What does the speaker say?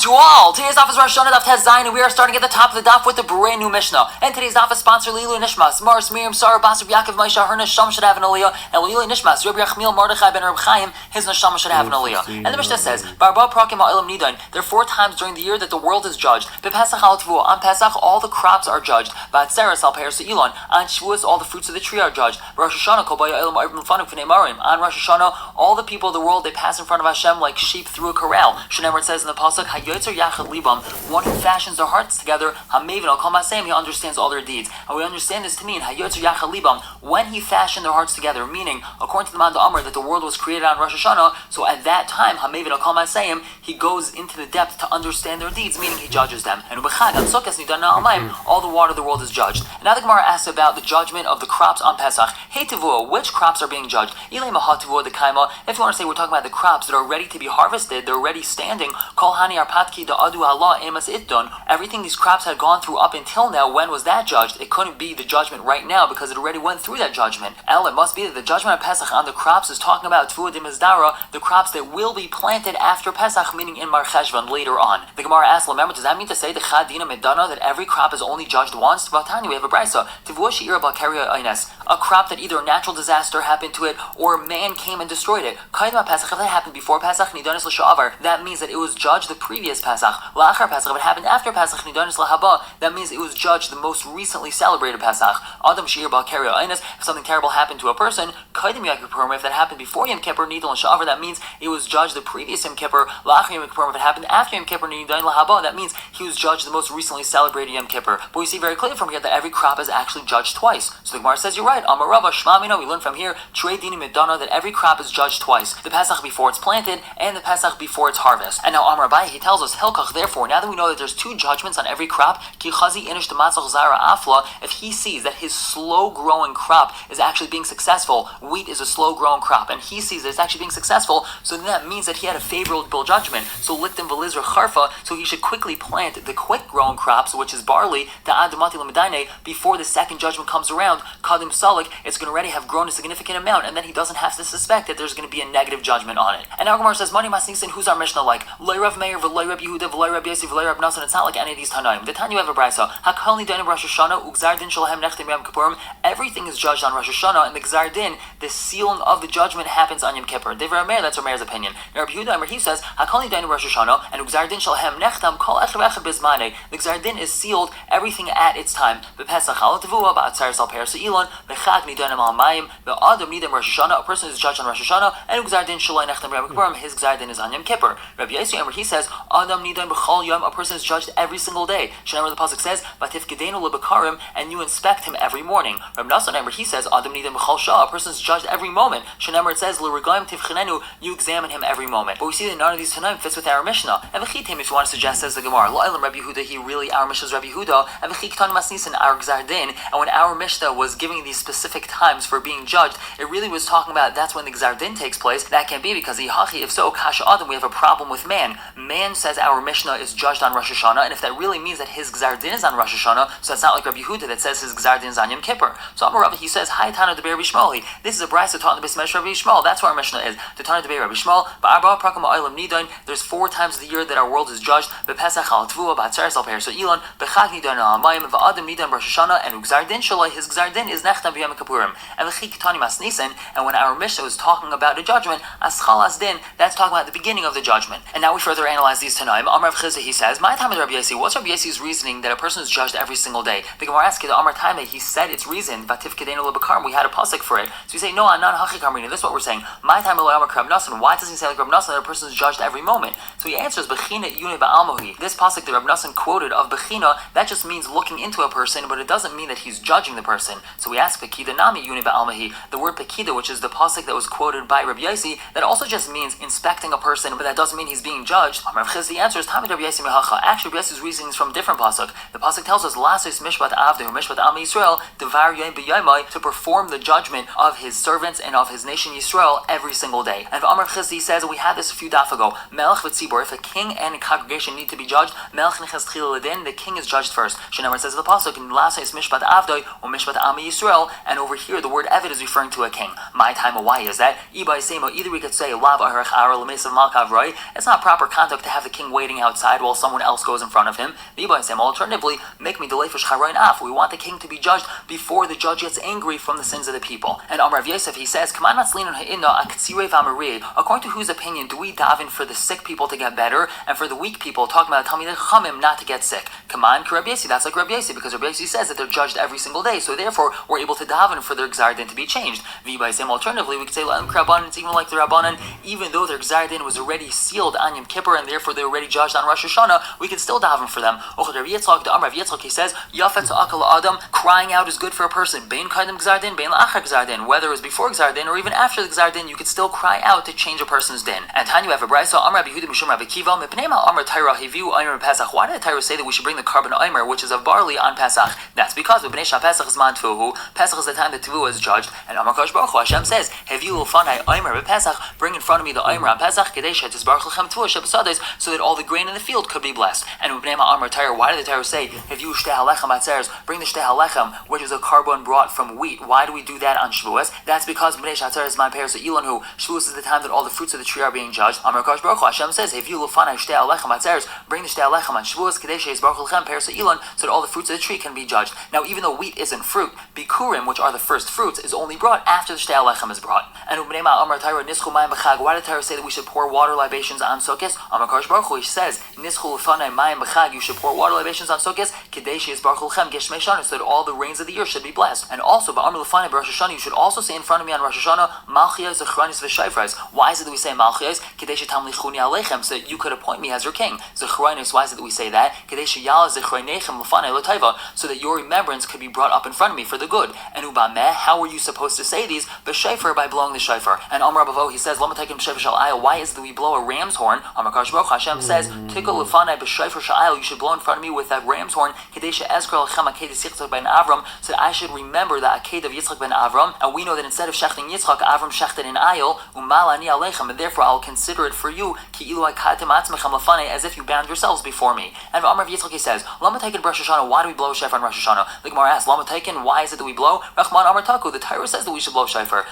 to all! Today's daf is Rosh Daf Tez Zayin, and we are starting at the top of the daf with a brand new Mishnah. And today's daf is sponsored Lilu Nishmas, Mars Miriam Sarah Basar Yaakov Maisha, her Neshama should have an aliyah, and Lilu Nishmas, Rabbi Yachmiel Mordechai ben Reb Chaim, his Neshama should have an aliyah. And the Mishnah says, Barba Prakim Ha'ilam Nidain, there are 4 times during the year that the world is judged. Bepesach al Tvu, on Pesach all the crops are judged. Vatzeres al Peres Elon, on Shavuos all the fruits of the tree are judged. Rosh Hashanah Kol Ba'ilam Arvim Fanim Fnei Marim, on Rosh Hashanah all the people of the world they pass in front of Hashem like sheep through a corral. Shneimar it says in the pasuk, Hayotzer Yachad Libam, one who fashions their hearts together, Hamavin al Kol Masayim, he understands all their deeds. And we understand this to mean Hayotzer Yachad Libam, when he fashioned their hearts together, meaning according to the Man Amr that the world was created on Rosh Hashanah. So at that time, Hamavin al Kol Masayim, he goes into the depth to understand their deeds, meaning he judges them. And Ubechag on Sukkot Nidan Almayim, all the water of the world is judged. And now the Gemara asks about the judgment of the crops on Pesach. Hey Tavua, which crops are being judged? Ilay Mahatavua the Kaima. If you want to say we're talking about the crops that are ready to be harvested, they're already standing. Kol Hani Arpatki da Adu Allah Emas Itdon. Everything these crops had gone through up until now, when was that judged? It couldn't be the judgment right now because it already went through that judgment. It must be that the judgment of Pesach on the crops is talking about Tvua de Mizdara, the crops that will be planted after Pesach, meaning in Mar Cheshvan later on. The Gemara asks, remember, does that mean to say the Chadina Medana that every crop is only judged once? Vatani, we have a brisa. Tvua Shiur Balkaria Ines, a crop that either a natural disaster happened to it or man came and destroyed it. Kaidma Pesach, if that happened before Pesach, Nidanis L'Sha'avar, that means that it was judged the previous Pesach. La'achar Pesach, if it happened after Pesach, Nidanis L'Haba, that means it was judged the most recently celebrated Pesach. Adam Shiur Balkaria Ines, if something terrible happened to a person, Kaidim Yom Kippur, if that happened before Yom Kippur, Nidal L'Sha'avar, that means it was judged the previous Yom Kippur. La'achar Yom Kippur, if it happened after Yom Kippur, Nidanis L'Haba, that means he was judged the most recently celebrated Yom Kippur. But we see very clearly from here that every crop is actually judged twice. So the Gemara says, you're right. Amar Rava Shmamina, we learn from here, Trei Dini Medana, that every crop is judged twice. The Pesach before it's planted and the Pesach before it's harvest. And now Amar Rabbi, he tells us, Hilkach, therefore, now that we know that there's 2 judgments on every crop, Ki Chazi Inish Dematzach Zara Afla, if he sees that his slow-growing crop is actually being successful, wheat is a slow-growing crop, and he sees that it's actually being successful, so then that means that he had a favorable judgment. So Liktim Velizra Charfa, so he should quickly plant the quick-growing crops, which is barley, the Adamati Lamadaine, before the second judgment comes around. Kadim Salik, it's going to already have grown a significant amount, and then he doesn't have to suspect that there's going to be a negative judgment on it. And now Gemara says, Mani Masnisin, who's our Mishnah like? Loi Rav Meir, V'loi Rav Yehuda, V'loi Rav Yosef, V'loi Rav Nasan. It's not like any of these Tanaim. The Tanya have a brisa. Hakali Danim Rosh Hashanah, Ugzar Din Shalhem Nechtem Yom Kippurim. Everything is judged on Rosh Hashanah, and the Gzar Din, the sealing of the judgment, happens on Yom Kippur. Devar Meir, that's Meir's opinion. Now Rabbi Yehuda, he says, Hakali Danim Rosh Hashanah, and Ugzar Din Shalhem Nechtem Kol Echav Echad Bizmane. The Gzar Din is sealed, everything at its time. The Pesach Al Tavua, Ba'atzar Sal Peres Elon, the Chag Nidanim Al Mayim, the Adam Nidim Rosh Hashanah. A person is judged on Rosh Hashanah, and Ugzar Din Shalai Nechtem Yom Kippurim. His Gzar Din is on Yom Kippur. Rabbi Yosef, he says, Adam Nidanim B'chol Yom. A person is judged every single day. Shneimar, the pasuk says, Batif Gedenu LeBekarim, and you inspect him every morning. Rabbi Nasan, he says, Adam Nidanim B'chol Shah. A person is judged every moment. Shneimar, it says, L'Reglaim Tivchenenu, you examine him every moment. But we see that none of these Tanaim fits with our Mishnah. And V'chitim, if you want to suggest, says the Gemara, Lo'elam Rabbi Yehuda, he really, our Mishnah is Rabbi Yehuda, and V'chiktan Masnisin, our Gzar Din. And when our Mishnah was giving these specific times for being judged, it really was talking about that's when the Gzar Din takes place. That can't be because Yihachi, if so, Kasha Adam, we have a problem with man. Man says our Mishnah is judged on Rosh Hashanah, and if that really means that his Gzar Din is on Rosh Hashanah, so it's not like Rabbi Yehuda that says his Gzar Din is on Yom Kippur. So Amar Rabbi, he says, Hi Tana de Rabbi Shmuel. This is a brisa taught in the Bismesh Rabbi Shmuel. That's where our Mishnah is. The Tana de Rabbi Shmuel, Ba'arba Prakam Ha'ilam Nidain. There's 4 times of the year that our world is judged. Bepesach Al Tvua, Ba'atzeres Al Peres Elon, Bechag Nidain Al Mayim, V'Adam Nidain Rosh Hashanah, and Ugzar Din Shalai. His Gzar Din is Nechtam B'Yom Kippurim. And V'chik Tani Masnisin. And when our Mishnah was talking about a judgment, Aschal Din, that's talking about the beginning of the judgment. And now we further analyze these Tanaim. Amar Rav Chizah, he says, My time with Rabbi Yossi. What's Rabbi Yossi's reasoning that a person is judged every single day? The Gemara asks, the Amar Taime, he said its reason, Vativ Kedenu Lebekarim, we had a pasuk for it. So we say, no, non Hachikamrina. This is what we're saying. My time with Amar Krab Nasan. Why doesn't he say like Rab Nasan that a person is judged every moment? So he answers, Bechina Yune Ba'almohi. This pasuk that Rab Nasan quoted of Bechina, that just means looking into a person, but it doesn't mean that he's judging the person. So we ask, Pekida Nami Yune Ba'almohi. The word Pekida, which is the pasuk that was quoted by Rabbi Yossi, that also just means inspecting a person, but that doesn't mean he's being judged. Amar Rav Chizah answers, Tamid Rabbi Yossi Mehacha. Actually, Rabbi Yossi's reasoning is from a different pasuk. The pasuk tells us, Lasis Mishpat Avdu, Mishpat Am Yisrael, Devar Yom B'Yomai, to perform the judgment of his servants and of his nation Yisrael every single day. And Amar Chizah says, we had this a few daf ago, Melech v'tzibur, if a king and a congregation need to be judged, Melech neches tchila l'din, the king is judged first. Shneimar says the pasuk, in Lasis Mishpat Avdu, or Mishpat Am Yisrael, and over here the word Eved is referring to a king. My time, why is that? Either we could say, Lav Aharach Ara L'Mesav Malkav Roy. It's not proper conduct to have have the king waiting outside while someone else goes in front of him. Alternatively, make me delay for shcharayin af. We want the king to be judged before the judge gets angry from the sins of the people. And Amar Rav Yosef, he says, according to whose opinion do we daven for the sick people to get better and for the weak people, talking about Talmidei Chachamim, not to get sick? Come on, Rabbi Yossi, that's like Rabbi Yossi, because Rabbi Yossi says that they're judged every single day, so therefore we're able to daven for their Gzar Din to be changed. Alternatively, we could say it's even like the Rabbanan, even though their Gzar Din was already sealed on Yom Kippur and therefore they're already judged on Rosh Hashanah, we can still daven for them. Rav Yitzchak, he says, Adam, crying out is good for a person. Bein Kaidim Gzar Din, Bein La'achar Gzar Din. Whether it was before Gzar Din or even after the Gzar Din, you could still cry out to change a person's din. And Tanya, you have a brayso, Amar Rabbi Yehuda Mishum Rabbi Kiva, Mipnei Amar Taira Hivu Aymer Pesach. Why did the Taira say that we should bring the carbon Aymer, which is of barley, on Pesach? That's because B'nei Shah Pesach is man Tvuhu. Pesach is the time that Tvuhu is judged. And Amar Kosh Baruch Hu, Hashem says, Hivu L'fanai Aymer Pesach. Bring in front of me the Aymer on Pesach, Kedei Shetisbarach Lechem Tvuhu Shebasades, so that all the grain in the field could be blessed. And B'nei Amar Taira, why did the Taira say, Hivu Shtei Halechem Atzeres? Bring the Shtei Halechem, which is a carbon brought from wheat. Why do we do that on Shavuos? That's because B'nei Shah Atzeres man Peres Ilanhu. Shavuos is the time that all the fruits of the tree are being judged. Amar Kosh Baruch Hu, Hashem says, Hivu L'fanai Shtei Halechem Atzeres. Bring the Shtei Halechem on Shavuos, Kedei Shetisbarach Lechem Peres Ilan, so that all the fruits of the tree can be judged. Now, even though wheat isn't fruit, Bikurim, which are the first fruits, is only brought after the Shtei Halechem is brought. And Ubnei Amar Taira Nischu Mayim B'Chag. Why did Taira say that we should pour water libations on Sukkot? Amar Kosh Baruch Hu, he says, Nischu L'fanai Mayim B'Chag. You should pour water libations on Sukkot, Kedei Shetisbarach Lechem Geshmei Shana, so that all the rains of the year should be blessed. And also, Ba'amar L'fanai B'Rosh Hashanah, you should also say in front of me on Rosh Hashanah, Malchiyos Zechranis V'Shayfrais. Why is it that we say Malchiyos? Kedei Shetamlichuni Aleichem, so that you could appoint me as your king. Zechranis, why is it that we say that? Kedei Sheyal Zechrainechem L'fanai L'Taiva, so that your remembrance could be brought up in front of me for the good. And Ubameh, how are you supposed to say these? B'Shayfer, by blowing the shayfer. And Amar Bavo, he says, Lama Tekim B'Shayfer Shal why is it that we blow a ram's horn? Amar Kadosh Baruch Hashem says, Tikol L'fanai B'Shayfer Shal you should blow in front of me with that ram's horn, Kedei She'ezkar L'chem Aked Yitzchak ben Avram, so that I should remember the Aked of Yitzchak ben Avram. And we know that instead of shechting Yitzchak, Avram shechted in Ayil, Umal Ani Aleichem, and therefore I will consider it for you, Ki Ilu Akatem Atzmechem L'fanai, as if you bound yourselves before me. And Amar Yitzchak, he says, Lama Tekin Rosh Hashanah, why do we blow a shayfer on Rosh Hashanah? The Gemara asks, Lama Tekin, why is it that we blow? Rachman Amar Taku, the Torah says that we should blow shayfer.